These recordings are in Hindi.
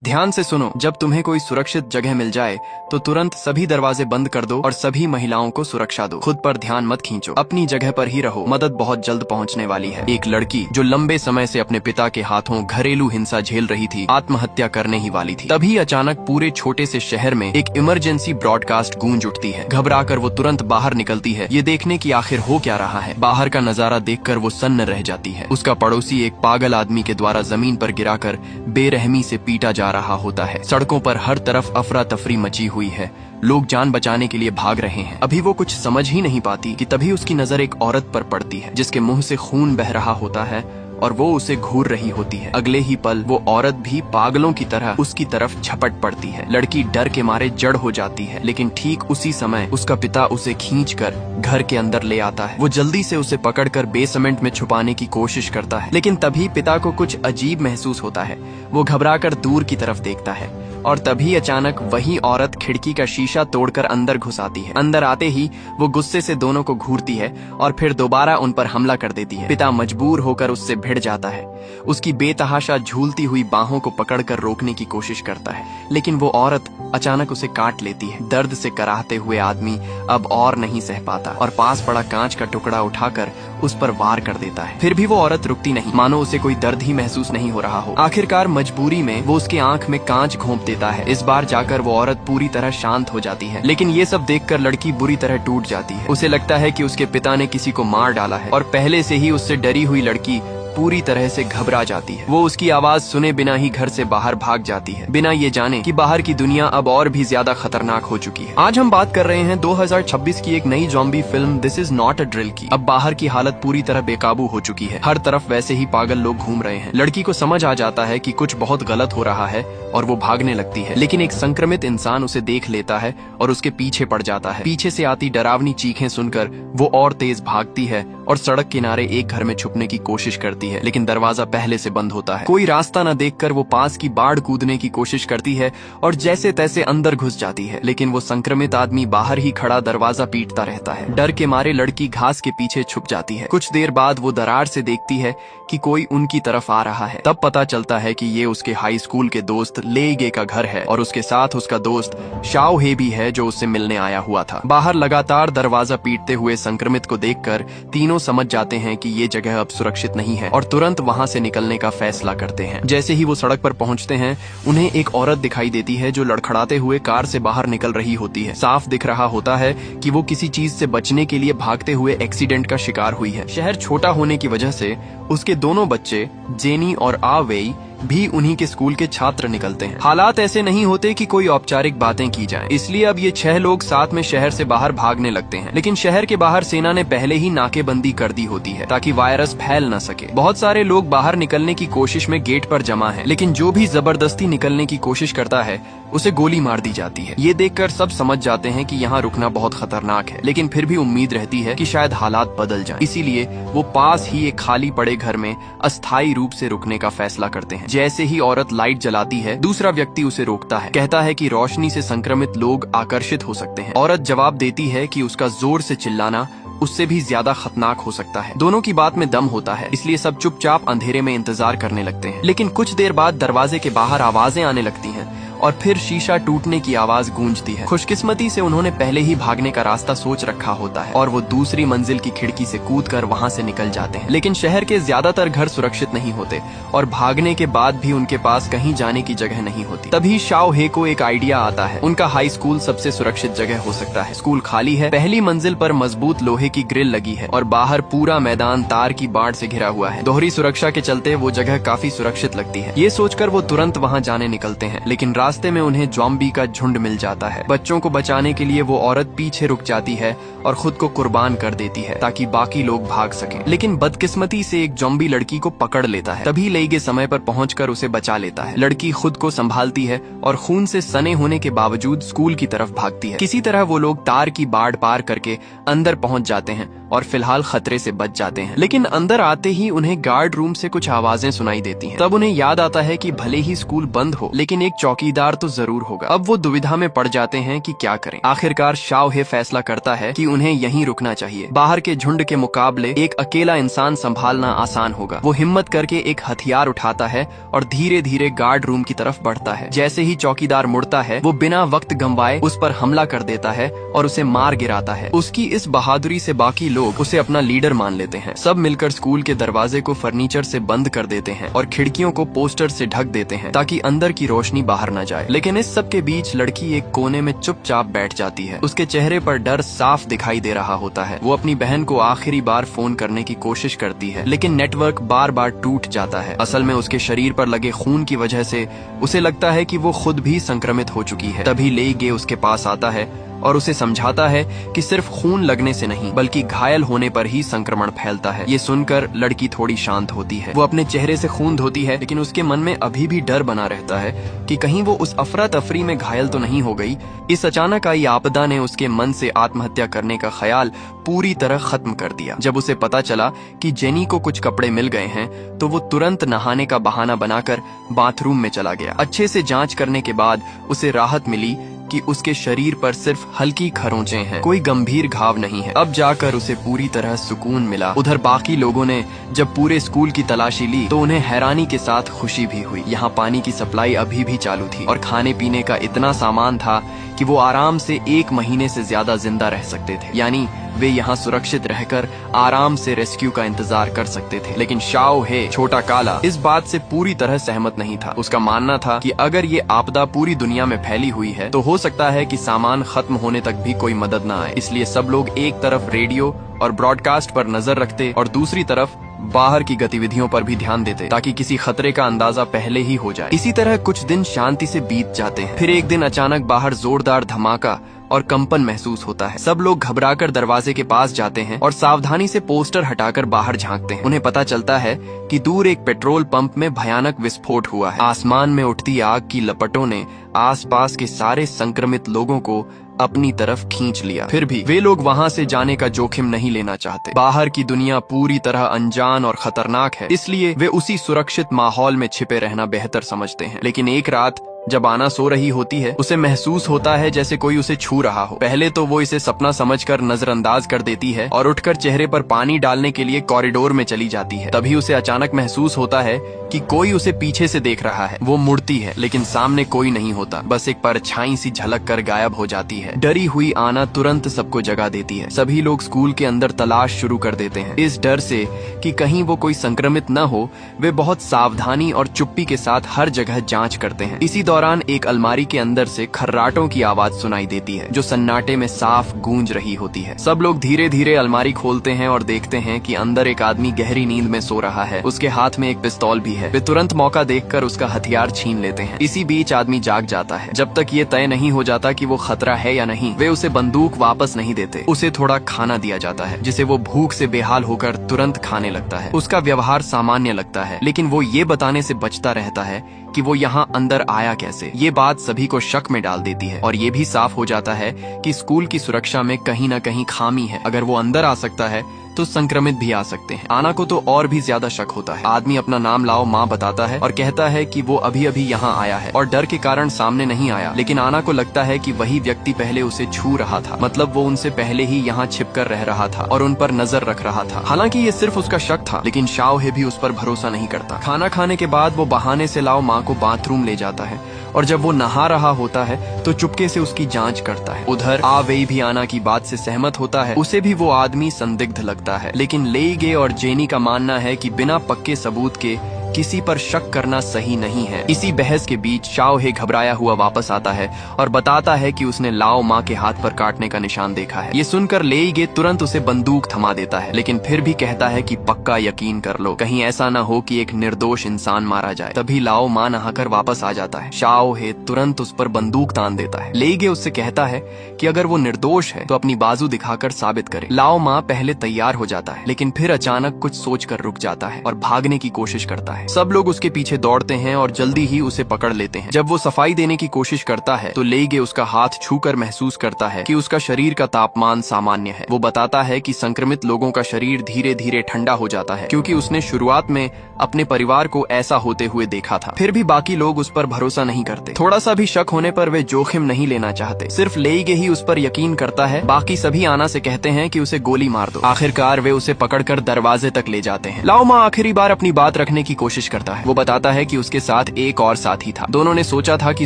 ध्यान से सुनो, जब तुम्हें कोई सुरक्षित जगह मिल जाए तो तुरंत सभी दरवाजे बंद कर दो और सभी महिलाओं को सुरक्षा दो। खुद पर ध्यान मत खींचो, अपनी जगह पर ही रहो, मदद बहुत जल्द पहुंचने वाली है। एक लड़की जो लंबे समय से अपने पिता के हाथों घरेलू हिंसा झेल रही थी, आत्महत्या करने ही वाली थी। तभी अचानक पूरे छोटे से शहर में एक इमरजेंसी ब्रॉडकास्ट गूंज उठती है। घबराकर वो तुरंत बाहर निकलती है, ये देखने की आखिर हो क्या रहा है। बाहर का नजारा देखकर वो सन्न रह जाती है। उसका पड़ोसी एक पागल आदमी के द्वारा जमीन पर गिराकर बेरहमी से पीटा जा रहा होता है। सड़कों पर हर तरफ अफरा तफरी मची हुई है, लोग जान बचाने के लिए भाग रहे हैं। अभी वो कुछ समझ ही नहीं पाती कि तभी उसकी नजर एक औरत पर पड़ती है जिसके मुंह से खून बह रहा होता है और वो उसे घूर रही होती है। अगले ही पल वो औरत भी पागलों की तरह उसकी तरफ झपट पड़ती है। लड़की डर के मारे जड़ हो जाती है, लेकिन ठीक उसी समय उसका पिता उसे खींचकर घर के अंदर ले आता है। वो जल्दी से उसे पकड़कर बेसमेंट में छुपाने की कोशिश करता है, लेकिन तभी पिता को कुछ अजीब महसूस होता है। वो घबराकर दूर की तरफ देखता है और तभी अचानक वही औरत खिड़की का शीशा तोड़कर अंदर घुस आती है। अंदर आते ही वो गुस्से से दोनों को घूरती है और फिर दोबारा उन पर हमला कर देती है। पिता मजबूर होकर उससे भिड़ जाता है, उसकी बेतहाशा झूलती हुई बाहों को पकड़कर रोकने की कोशिश करता है, लेकिन वो औरत अचानक उसे काट लेती है। दर्द से कराहते हुए आदमी अब और नहीं सह पाता और पास पड़ा कांच का टुकड़ा उठाकर उस पर वार कर देता है। फिर भी वो औरत रुकती नहीं, मानो उसे कोई दर्द ही महसूस नहीं हो रहा हो। आखिरकार मजबूरी में वो उसके आंख में कांच घोंप देता है। इस बार जाकर वो औरत पूरी तरह शांत हो जाती है, लेकिन ये सब देखकर लड़की बुरी तरह टूट जाती है। उसे लगता है कि उसके पिता ने किसी को मार डाला है और पहले से ही उससे डरी हुई लड़की पूरी तरह से घबरा जाती है। वो उसकी आवाज सुने बिना ही घर से बाहर भाग जाती है, बिना ये जाने कि बाहर की दुनिया अब और भी ज्यादा खतरनाक हो चुकी है। आज हम बात कर रहे हैं 2026 की एक नई zombie film this is not a drill की। अब बाहर की हालत पूरी तरह बेकाबू हो चुकी है, हर तरफ वैसे ही पागल लोग घूम रहे हैं। लड़की को समझ आ जाता है कि कुछ बहुत गलत हो रहा है और वो भागने लगती है, लेकिन एक संक्रमित इंसान उसे देख लेता है और उसके पीछे पड़ जाता है। पीछे से आती डरावनी चीखें सुनकर वो और तेज भागती है और सड़क किनारे एक घर में छुपने की कोशिश करती है, लेकिन दरवाजा पहले से बंद होता है। कोई रास्ता न देखकर वो पास की बाड़ कूदने की कोशिश करती है और जैसे तैसे अंदर घुस जाती है, लेकिन वो संक्रमित आदमी बाहर ही खड़ा दरवाजा पीटता रहता है। डर के मारे लड़की घास के पीछे छुप जाती है। कुछ देर बाद वो दरार से देखती है कि कोई उनकी तरफ आ रहा है। तब पता चलता है कि ये उसके हाई स्कूल के दोस्त लेगे का घर है और उसके साथ उसका दोस्त शाओ हे भी है जो उससे मिलने आया हुआ था। बाहर लगातार दरवाजा पीटते हुए संक्रमित को देखकर तीनों समझ जाते हैं कि ये जगह अब सुरक्षित नहीं है और तुरंत वहां से निकलने का फैसला करते हैं। जैसे ही वो सड़क पर पहुंचते हैं, उन्हें एक औरत दिखाई देती है जो लड़खड़ाते हुए कार से बाहर निकल रही होती है। साफ दिख रहा होता है कि वो किसी चीज से बचने के लिए भागते हुए एक्सीडेंट का शिकार हुई है। शहर छोटा होने की वजह से उसके दोनों बच्चे जेनी और आ वेई भी उन्हीं के स्कूल के छात्र निकलते हैं। हालात ऐसे नहीं होते कि कोई औपचारिक बातें की जाएं, इसलिए अब ये 6 लोग साथ में शहर से बाहर भागने लगते हैं। लेकिन शहर के बाहर सेना ने पहले ही नाकेबंदी कर दी होती है ताकि वायरस फैल न सके। बहुत सारे लोग बाहर निकलने की कोशिश में गेट पर जमा हैं, लेकिन जो भी जबरदस्ती निकलने की कोशिश करता है उसे गोली मार दी जाती है। ये देखकर सब समझ जाते हैं कि यहाँ रुकना बहुत खतरनाक है, लेकिन फिर भी उम्मीद रहती है कि शायद हालात बदल जाएं। इसीलिए वो पास ही एक खाली पड़े घर में अस्थायी रूप से रुकने का फैसला करते हैं। जैसे ही औरत लाइट जलाती है, दूसरा व्यक्ति उसे रोकता है, कहता है कि रोशनी से संक्रमित लोग आकर्षित हो सकते हैं। औरत जवाब देती है कि उसका जोर से चिल्लाना उससे भी ज्यादा खतरनाक हो सकता है। दोनों की बात में दम होता है, इसलिए सब चुपचाप अंधेरे में इंतजार करने लगते हैं। लेकिन कुछ देर बाद दरवाजे के बाहर आवाजें आने लगती हैं और फिर शीशा टूटने की आवाज गूंजती है। खुशकिस्मती से उन्होंने पहले ही भागने का रास्ता सोच रखा होता है और वो दूसरी मंजिल की खिड़की से कूदकर वहां से निकल जाते हैं। लेकिन शहर के ज्यादातर घर सुरक्षित नहीं होते और भागने के बाद भी उनके पास कहीं जाने की जगह नहीं होती। तभी शाओ हे को एक आइडिया आता है। उनका हाई स्कूल सबसे सुरक्षित जगह हो सकता है। स्कूल खाली है, पहली मंजिल पर मजबूत लोहे की ग्रिल लगी है और बाहर पूरा मैदान तार की बाड़ से घिरा हुआ है। दोहरी सुरक्षा के चलते वो जगह काफी सुरक्षित लगती है। ये सोचकर वो तुरंत वहाँ जाने निकलते हैं, लेकिन रास्ते में उन्हें ज़ॉम्बी का झुंड मिल जाता है। बच्चों को बचाने के लिए वो औरत पीछे रुक जाती है और खुद को कुर्बान कर देती है ताकि बाकी लोग भाग सकें। लेकिन बदकिस्मती से एक ज़ॉम्बी लड़की को पकड़ लेता है। तभी लेगे समय पर पहुंचकर उसे बचा लेता है। लड़की खुद को संभालती है और खून से सने होने के बावजूद स्कूल की तरफ भागती है। किसी तरह वो लोग तार की बाड़ पार करके अंदर पहुंच जाते हैं और फिलहाल खतरे से बच जाते हैं। लेकिन अंदर आते ही उन्हें गार्ड रूम से कुछ आवाजें सुनाई देती हैं। तब उन्हें याद आता है कि भले ही स्कूल बंद हो, लेकिन एक चौकीदार तो जरूर होगा। अब वो दुविधा में पड़ जाते हैं कि क्या करें। आखिरकार शाओ हे फैसला करता है कि उन्हें यहीं रुकना चाहिए। बाहर के झुंड के मुकाबले एक अकेला इंसान संभालना आसान होगा। वो हिम्मत करके एक हथियार उठाता है और धीरे धीरे गार्ड रूम की तरफ बढ़ता है। जैसे ही चौकीदार मुड़ता है, वो बिना वक्त गंवाए उस पर हमला कर देता है और उसे मार गिराता है। उसकी इस बहादुरी से बाकी लोग उसे अपना लीडर मान लेते हैं। सब मिलकर स्कूल के दरवाजे को फर्नीचर से बंद कर देते हैं और खिड़कियों को पोस्टर से ढक देते हैं ताकि अंदर की रोशनी बाहर न जाए। लेकिन इस सब के बीच लड़की एक कोने में चुपचाप बैठ जाती है। उसके चेहरे पर डर साफ दिखाई दे रहा होता है। वो अपनी बहन को आखिरी बार फोन करने की कोशिश करती है, लेकिन नेटवर्क बार बार टूट जाता है। असल में उसके शरीर पर लगे खून की वजह से उसे लगता है कि वो खुद भी संक्रमित हो चुकी है। तभी ले गे उसके पास आता है और उसे समझाता है कि सिर्फ खून लगने से नहीं, बल्कि घायल होने पर ही संक्रमण फैलता है। ये सुनकर लड़की थोड़ी शांत होती है। वो अपने चेहरे से खून धोती है, लेकिन उसके मन में अभी भी डर बना रहता है कि कहीं वो उस अफरा तफरी में घायल तो नहीं हो गई। इस अचानक आई आपदा ने उसके मन से आत्महत्या करने का ख्याल पूरी तरह खत्म कर दिया। जब उसे पता चला कि जेनी को कुछ कपड़े मिल गए हैं, तो वो तुरंत नहाने का बहाना बनाकर बाथरूम में चला गया। अच्छे से जांच करने के बाद उसे राहत मिली कि उसके शरीर पर सिर्फ हल्की खरोंचें हैं, कोई गंभीर घाव नहीं है। अब जाकर उसे पूरी तरह सुकून मिला। उधर बाकी लोगों ने जब पूरे स्कूल की तलाशी ली तो उन्हें हैरानी के साथ खुशी भी हुई। यहाँ पानी की सप्लाई अभी भी चालू थी और खाने पीने का इतना सामान था कि वो आराम से 1 महीने से ज्यादा जिंदा रह सकते थे। यानी वे यहाँ सुरक्षित रहकर आराम से रेस्क्यू का इंतजार कर सकते थे। लेकिन शाओ हे, छोटा काला, इस बात से पूरी तरह सहमत नहीं था। उसका मानना था कि अगर ये आपदा पूरी दुनिया में फैली हुई है तो हो सकता है कि सामान खत्म होने तक भी कोई मदद न आए। इसलिए सब लोग एक तरफ रेडियो और ब्रॉडकास्ट पर नजर रखते और दूसरी तरफ बाहर की गतिविधियों पर भी ध्यान देते, ताकि किसी खतरे का अंदाजा पहले ही हो जाए। इसी तरह कुछ दिन शांति से बीत जाते हैं। फिर एक दिन अचानक बाहर जोरदार धमाका और कंपन महसूस होता है। सब लोग घबराकर दरवाजे के पास जाते हैं और सावधानी से पोस्टर हटाकर बाहर झांकते हैं। उन्हें पता चलता है कि दूर एक पेट्रोल पंप में भयानक विस्फोट हुआ है। आसमान में उठती आग की लपटों ने आसपास के सारे संक्रमित लोगों को अपनी तरफ खींच लिया। फिर भी वे लोग वहां से जाने का जोखिम नहीं लेना चाहते। बाहर की दुनिया पूरी तरह अनजान और खतरनाक है, इसलिए वे उसी सुरक्षित माहौल में छिपे रहना बेहतर समझते हैं। लेकिन एक रात जब आना सो रही होती है, उसे महसूस होता है जैसे कोई उसे छू रहा हो। पहले तो वो इसे सपना समझकर नजरअंदाज कर देती है और उठकर चेहरे पर पानी डालने के लिए कॉरिडोर में चली जाती है। तभी उसे अचानक महसूस होता है कि कोई उसे पीछे से देख रहा है। वो मुड़ती है, लेकिन सामने कोई नहीं होता, बस एक परछाई सी झलक कर गायब हो जाती है। डरी हुई आना तुरंत सबको जगा देती है। सभी लोग स्कूल के अंदर तलाश शुरू कर देते हैं। इस डर से कि कहीं वो कोई संक्रमित न हो, वे बहुत सावधानी और चुप्पी के साथ हर जगह जांच करते हैं। इसी दौरान एक अलमारी के अंदर से खर्राटों की आवाज सुनाई देती है, जो सन्नाटे में साफ गूंज रही होती है। सब लोग धीरे धीरे अलमारी खोलते हैं और देखते हैं कि अंदर एक आदमी गहरी नींद में सो रहा है। उसके हाथ में एक पिस्तौल भी है। वे तुरंत मौका देखकर उसका हथियार छीन लेते हैं। इसी बीच आदमी जाग जाता है। जब तक ये तय नहीं हो जाता कि वो खतरा है या नहीं, वे उसे बंदूक वापस नहीं देते। उसे थोड़ा खाना दिया जाता है, जिसे वो भूख से बेहाल होकर तुरंत खाने लगता है। उसका व्यवहार सामान्य लगता है, लेकिन वो ये बताने से बचता रहता है कि वो यहाँ अंदर आया कैसे। ये बात सभी को शक में डाल देती है और ये भी साफ हो जाता है कि स्कूल की सुरक्षा में कहीं न कहीं खामी है। अगर वो अंदर आ सकता है तो संक्रमित भी आ सकते हैं। आना को तो और भी ज्यादा शक होता है। आदमी अपना नाम लाओ माँ बताता है और कहता है कि वो अभी अभी यहाँ आया है और डर के कारण सामने नहीं आया। लेकिन आना को लगता है कि वही व्यक्ति पहले उसे छू रहा था, मतलब वो उनसे पहले ही यहाँ छिपकर रह रहा था और उन पर नजर रख रहा था। हालांकि ये सिर्फ उसका शक था, लेकिन शाओ हे भी उस पर भरोसा नहीं करता। खाना खाने के बाद वो बहाने से लाओ माँ को बाथरूम ले जाता है और जब वो नहा रहा होता है तो चुपके से उसकी जांच करता है। उधर आ वेई भी आना की बात से सहमत होता है। उसे भी वो आदमी संदिग्ध लगता है, लेकिन लेइगे और जेनी का मानना है कि बिना पक्के सबूत के किसी पर शक करना सही नहीं है। इसी बहस के बीच शाओ हे घबराया हुआ वापस आता है और बताता है कि उसने लाओ माँ के हाथ पर काटने का निशान देखा है। ये सुनकर लेइगे तुरंत उसे बंदूक थमा देता है, लेकिन फिर भी कहता है कि पक्का यकीन कर लो, कहीं ऐसा ना हो कि एक निर्दोष इंसान मारा जाए। तभी लाओ माँ नहाकर वापस आ जाता है। शाओ हे तुरंत उस पर बंदूक तान देता है। लेइगे उससे कहता है कि अगर वो निर्दोष है तो अपनी बाजू दिखाकर साबित करे। लाओ माँ पहले तैयार हो जाता है, लेकिन फिर अचानक कुछ सोचकर रुक जाता है और भागने की कोशिश करता है। है। सब लोग उसके पीछे दौड़ते हैं और जल्दी ही उसे पकड़ लेते हैं। जब वो सफाई देने की कोशिश करता है तो लेईगे उसका हाथ छूकर महसूस करता है कि उसका शरीर का तापमान सामान्य है। वो बताता है कि संक्रमित लोगों का शरीर धीरे धीरे ठंडा हो जाता है, क्योंकि उसने शुरुआत में अपने परिवार को ऐसा होते हुए देखा था। फिर भी बाकी लोग उस पर भरोसा नहीं करते। थोड़ा सा भी शक होने पर वे जोखिम नहीं लेना चाहते। सिर्फ लेईगे ही उस पर यकीन करता है। बाकी सभी आना से कहते हैं कि उसे गोली मार दो। आखिरकार वे उसे पकड़कर दरवाजे तक ले जाते हैं। लाओ मा आखिरी बार अपनी बात रखने की कोशिश करता है। वो बताता है कि उसके साथ एक और साथी था। दोनों ने सोचा था कि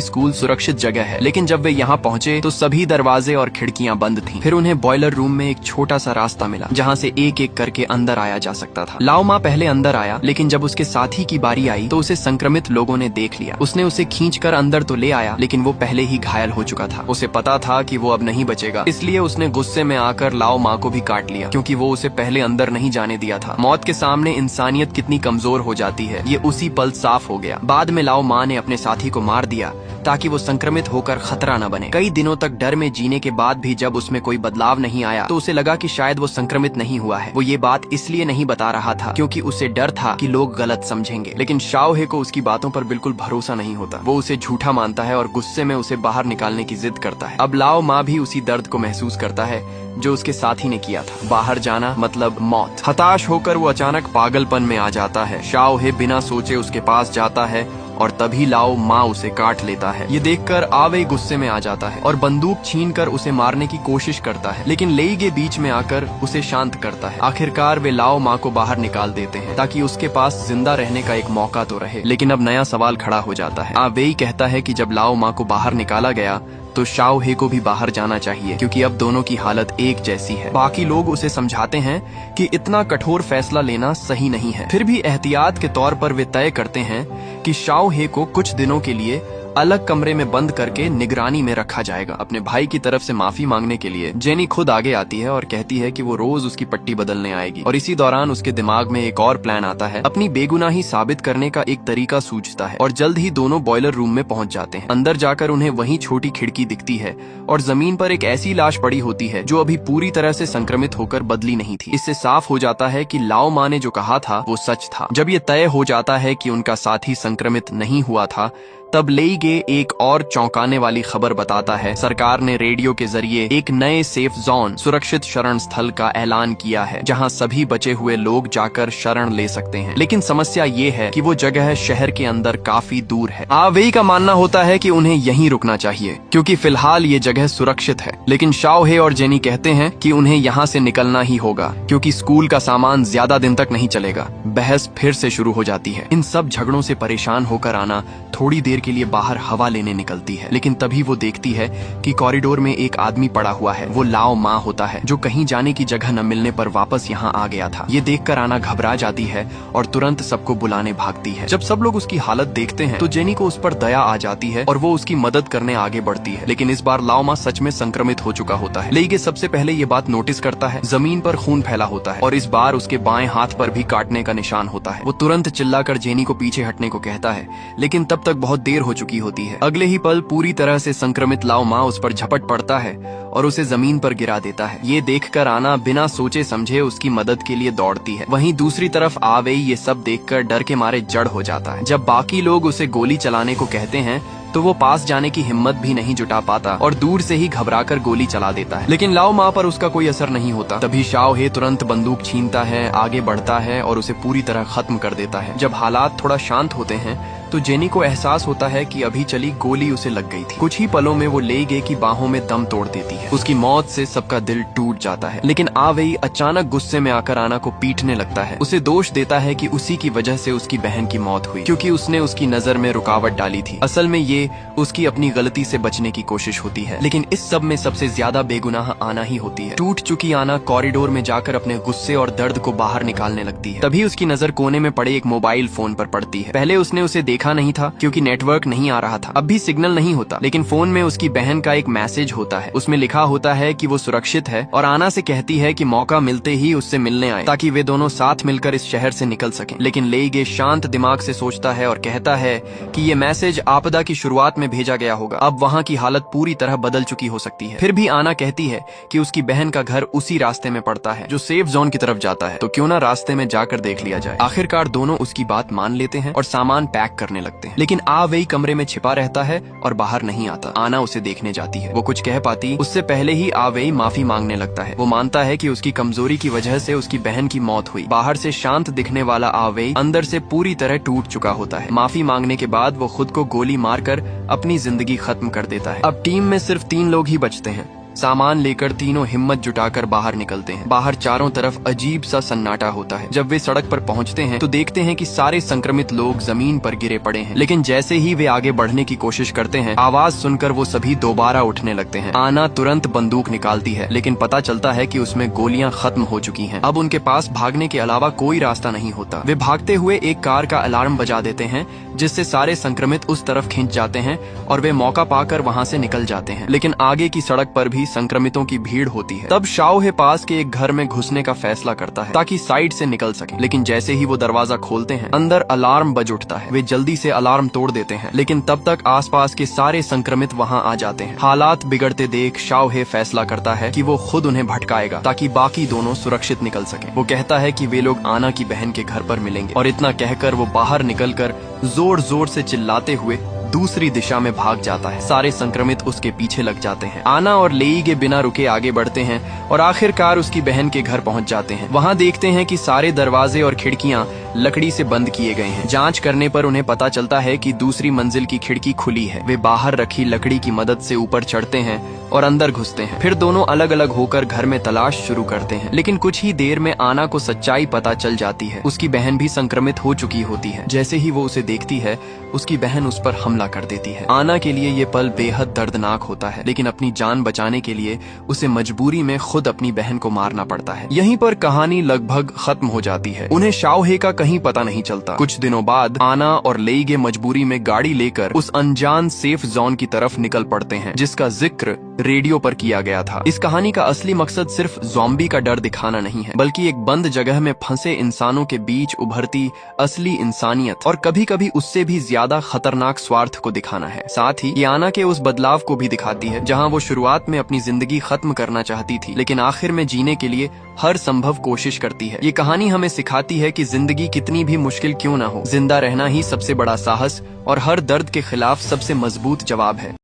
स्कूल सुरक्षित जगह है, लेकिन जब वे यहाँ पहुँचे तो सभी दरवाजे और खिड़कियाँ बंद थीं। फिर उन्हें बॉयलर रूम में एक छोटा सा रास्ता मिला, जहाँ से एक एक करके अंदर आया जा सकता था। लाओ मा पहले अंदर आया, लेकिन जब उसके साथी की बारी आई तो उसे संक्रमित लोगों ने देख लिया। उसने उसे खींचकर अंदर तो ले आया, लेकिन वो पहले ही घायल हो चुका था। उसे पता था कि वो अब नहीं बचेगा, इसलिए उसने गुस्से में आकर लाओ मा को भी काट लिया, क्योंकि वो उसे पहले अंदर नहीं जाने दिया था। मौत के सामने इंसानियत कितनी कमजोर हो जाती है, ये उसी पल साफ हो गया। बाद में लाओ मा ने अपने साथी को मार दिया ताकि वो संक्रमित होकर खतरा न बने। कई दिनों तक डर में जीने के बाद भी जब उसमें कोई बदलाव नहीं आया तो उसे लगा कि शायद वो संक्रमित नहीं हुआ है। वो ये बात इसलिए नहीं बता रहा था क्योंकि उसे डर था कि लोग गलत समझेंगे। लेकिन शाओ हे को उसकी बातों पर बिल्कुल भरोसा नहीं होता। वो उसे झूठा मानता है और गुस्से में उसे बाहर निकालने की जिद करता है। अब लाओ मा भी उसी दर्द को महसूस करता है जो उसके साथी ने किया था। बाहर जाना मतलब मौत। हताश होकर वो अचानक पागलपन में आ जाता है। शाओ हे बिना सोचे उसके पास जाता है और तभी लाओ मा उसे काट लेता है। ये देखकर आवे गुस्से में आ जाता है और बंदूक छीनकर उसे मारने की कोशिश करता है, लेकिन लेईगे बीच में आकर उसे शांत करता है। आखिरकार वे लाओ मा को बाहर निकाल देते हैं ताकि उसके पास जिंदा रहने का एक मौका तो रहे। लेकिन अब नया सवाल खड़ा हो जाता है। आवेई कहता है कि जब लाओ मा को बाहर निकाला गया तो शाओ हे को भी बाहर जाना चाहिए, क्योंकि अब दोनों की हालत एक जैसी है। बाकी लोग उसे समझाते हैं कि इतना कठोर फैसला लेना सही नहीं है। फिर भी एहतियात के तौर पर वे तय करते हैं कि शाओ हे को कुछ दिनों के लिए अलग कमरे में बंद करके निगरानी में रखा जाएगा। अपने भाई की तरफ से माफी मांगने के लिए जेनी खुद आगे आती है और कहती है कि वो रोज उसकी पट्टी बदलने आएगी। और इसी दौरान उसके दिमाग में एक और प्लान आता है। अपनी बेगुनाही साबित करने का एक तरीका सूझता है और जल्द ही दोनों बॉयलर रूम में पहुंच जाते हैं। अंदर जाकर उन्हें वहीं छोटी खिड़की दिखती है और जमीन पर एक ऐसी लाश पड़ी होती है जो अभी पूरी तरह से संक्रमित होकर बदली नहीं थी। इससे साफ हो जाता है कि लाओ मा ने जो कहा था वो सच था। जब ये तय हो जाता है कि उनका साथी संक्रमित नहीं हुआ था, तब लेईगे एक और चौंकाने वाली खबर बताता है। सरकार ने रेडियो के जरिए एक नए सेफ जोन, सुरक्षित शरण स्थल का ऐलान किया है, जहां सभी बचे हुए लोग जाकर शरण ले सकते हैं। लेकिन समस्या ये है कि वो जगह शहर के अंदर काफी दूर है। आवेई का मानना होता है कि उन्हें यहीं रुकना चाहिए, क्योंकि फिलहाल ये जगह सुरक्षित है। लेकिन शाओ हे और जेनी कहते हैं कि उन्हें यहाँ से निकलना ही होगा, क्योंकि स्कूल का सामान ज्यादा दिन तक नहीं चलेगा। बहस फिर से शुरू हो जाती है। इन सब झगड़ों से परेशान होकर आना थोड़ी देर के लिए बाहर हवा लेने निकलती है, लेकिन तभी वो देखती है कि कॉरिडोर में एक आदमी पड़ा हुआ है। वो लाओ मा होता है, जो कहीं जाने की जगह न मिलने पर वापस यहाँ आ गया था। ये देखकर आना घबरा जाती है और तुरंत सबको बुलाने भागती है। जब सब लोग उसकी हालत देखते हैं तो जेनी को उस पर दया आ जाती है और वो उसकी मदद करने आगे बढ़ती है। लेकिन इस बार लाओ मा सच में संक्रमित हो चुका होता है। लेईगे सबसे पहले ये बात नोटिस करता है। जमीन पर खून फैला होता है और इस बार उसके बाएं हाथ पर भी काटने का निशान होता है। वो तुरंत चिल्लाकर जेनी को पीछे हटने को कहता है, लेकिन तब तक बहुत देर हो चुकी होती है। अगले ही पल पूरी तरह से संक्रमित लाओ मा उस पर झपट पड़ता है और उसे जमीन पर गिरा देता है। ये देखकर आना बिना सोचे समझे उसकी मदद के लिए दौड़ती है। वहीं दूसरी तरफ आवेई ये सब देखकर डर के मारे जड़ हो जाता है। जब बाकी लोग उसे गोली चलाने को कहते हैं तो वो पास जाने की हिम्मत भी नहीं जुटा पाता और दूर से ही घबराकर गोली चला देता है। लेकिन लाओ मा पर उसका कोई असर नहीं होता। तभी शाओ हे तुरंत बंदूक छीनता है, आगे बढ़ता है और उसे पूरी तरह खत्म कर देता है। जब हालात थोड़ा शांत होते हैं तो जेनी को एहसास होता है कि अभी चली गोली उसे लग गई थी। कुछ ही पलों में वो लेईगे की बाहों में दम तोड़ देती है। उसकी मौत से सबका दिल टूट जाता है। लेकिन आवेई अचानक गुस्से में आकर आना को पीटने लगता है। उसे दोष देता है कि उसी की वजह से उसकी बहन की मौत हुई, क्योंकि उसने उसकी नजर में रुकावट डाली थी। असल में ये उसकी अपनी गलती से बचने की कोशिश होती है। लेकिन इस सब में सबसे ज्यादा बेगुनाह आना ही होती है। टूट चुकी आना कॉरिडोर में जाकर अपने गुस्से और दर्द को बाहर निकालने लगती है। तभी उसकी नजर कोने में पड़े एक मोबाइल फोन पर पड़ती है। पहले उसने उसे दिखा नहीं था क्योंकि नेटवर्क नहीं आ रहा था। अब भी सिग्नल नहीं होता, लेकिन फोन में उसकी बहन का एक मैसेज होता है। उसमें लिखा होता है कि वो सुरक्षित है और आना से कहती है कि मौका मिलते ही उससे मिलने आए ताकि वे दोनों साथ मिलकर इस शहर से निकल सकें। लेकिन लेइगे शांत दिमाग से सोचता है और कहता है कि ये मैसेज आपदा की शुरुआत में भेजा गया होगा। अब वहाँ की हालत पूरी तरह बदल चुकी हो सकती है। फिर भी आना कहती है कि उसकी बहन का घर उसी रास्ते में पड़ता है जो सेफ जोन की तरफ जाता है, तो क्यों ना रास्ते में जाकर देख लिया जाए। आखिरकार दोनों उसकी बात मान लेते हैं और सामान पैक करने लगते हैं। लेकिन आ वेई कमरे में छिपा रहता है और बाहर नहीं आता। आना उसे देखने जाती है। वो कुछ कह पाती उससे पहले ही आ वेई माफी मांगने लगता है। वो मानता है कि उसकी कमजोरी की वजह से उसकी बहन की मौत हुई। बाहर से शांत दिखने वाला आ वेई अंदर से पूरी तरह टूट चुका होता है। माफी मांगने के बाद वो खुद को गोली मारकर अपनी जिंदगी खत्म कर देता है। अब टीम में सिर्फ 3 लोग ही बचते हैं। सामान लेकर तीनों हिम्मत जुटाकर बाहर निकलते हैं। बाहर चारों तरफ अजीब सा सन्नाटा होता है। जब वे सड़क पर पहुंचते हैं तो देखते हैं कि सारे संक्रमित लोग जमीन पर गिरे पड़े हैं। लेकिन जैसे ही वे आगे बढ़ने की कोशिश करते हैं, आवाज सुनकर वो सभी दोबारा उठने लगते हैं। आना तुरंत बंदूक निकालती है, लेकिन पता चलता है कि उसमें गोलियां खत्म हो चुकी हैं। अब उनके पास भागने के अलावा कोई रास्ता नहीं होता। वे भागते हुए एक कार का अलार्म बजा देते हैं, जिससे सारे संक्रमित उस तरफ खींच जाते हैं और वे मौका पाकर वहां से निकल जाते हैं। लेकिन आगे की सड़क पर भी संक्रमितों की भीड़ होती है। तब शाओहे पास के एक घर में घुसने का फैसला करता है ताकि साइड से निकल सके। लेकिन जैसे ही वो दरवाजा खोलते हैं, अंदर अलार्म बज उठता है। वे जल्दी से अलार्म तोड़ देते हैं, लेकिन तब तक आसपास के सारे संक्रमित वहां आ जाते हैं। हालात बिगड़ते देख शाओहे फैसला करता है कि वो खुद उन्हें भटकाएगा ताकि बाकी दोनों सुरक्षित निकल सके। वो कहता है कि वे लोग आना की बहन के घर पर मिलेंगे और इतना कहकर वो बाहर निकलकर जोर जोर से चिल्लाते हुए दूसरी दिशा में भाग जाता है। सारे संक्रमित उसके पीछे लग जाते हैं। आना और लेइगे बिना रुके आगे बढ़ते हैं और आखिरकार उसकी बहन के घर पहुंच जाते हैं। वहां देखते हैं कि सारे दरवाजे और खिड़कियां लकड़ी से बंद किए गए हैं। जांच करने पर उन्हें पता चलता है कि दूसरी मंजिल की खिड़की खुली है। वे बाहर रखी लकड़ी की मदद से ऊपर चढ़ते हैं और अंदर घुसते हैं। फिर दोनों अलग अलग होकर घर में तलाश शुरू करते हैं। लेकिन कुछ ही देर में आना को सच्चाई पता चल जाती है। उसकी बहन भी संक्रमित हो चुकी होती है। जैसे ही वो उसे देखती है, उसकी बहन उस पर हमला कर देती है। आना के लिए ये पल बेहद दर्दनाक होता है, लेकिन अपनी जान बचाने के लिए उसे मजबूरी में खुद अपनी बहन को मारना पड़ता है। यहीं पर कहानी लगभग खत्म हो जाती है। उन्हें शाओहे का कहीं पता नहीं चलता। कुछ दिनों बाद आना और लेइगे मजबूरी में गाड़ी लेकर उस अनजान सेफ जोन की तरफ निकल पड़ते हैं, जिसका जिक्र रेडियो पर किया गया था। इस कहानी का असली मकसद सिर्फ ज़ॉम्बी का डर दिखाना नहीं है, बल्कि एक बंद जगह में फंसे इंसानों के बीच उभरती असली इंसानियत और कभी कभी उससे भी ज्यादा खतरनाक स्वार्थ को दिखाना है। साथ ही ये आना के उस बदलाव को भी दिखाती है, जहां वो शुरुआत में अपनी जिंदगी खत्म करना चाहती थी, लेकिन आखिर में जीने के लिए हर संभव कोशिश करती है। ये कहानी हमें सिखाती है कि जिंदगी कितनी भी मुश्किल क्यों ना हो, जिंदा रहना ही सबसे बड़ा साहस और हर दर्द के खिलाफ सबसे मजबूत जवाब है।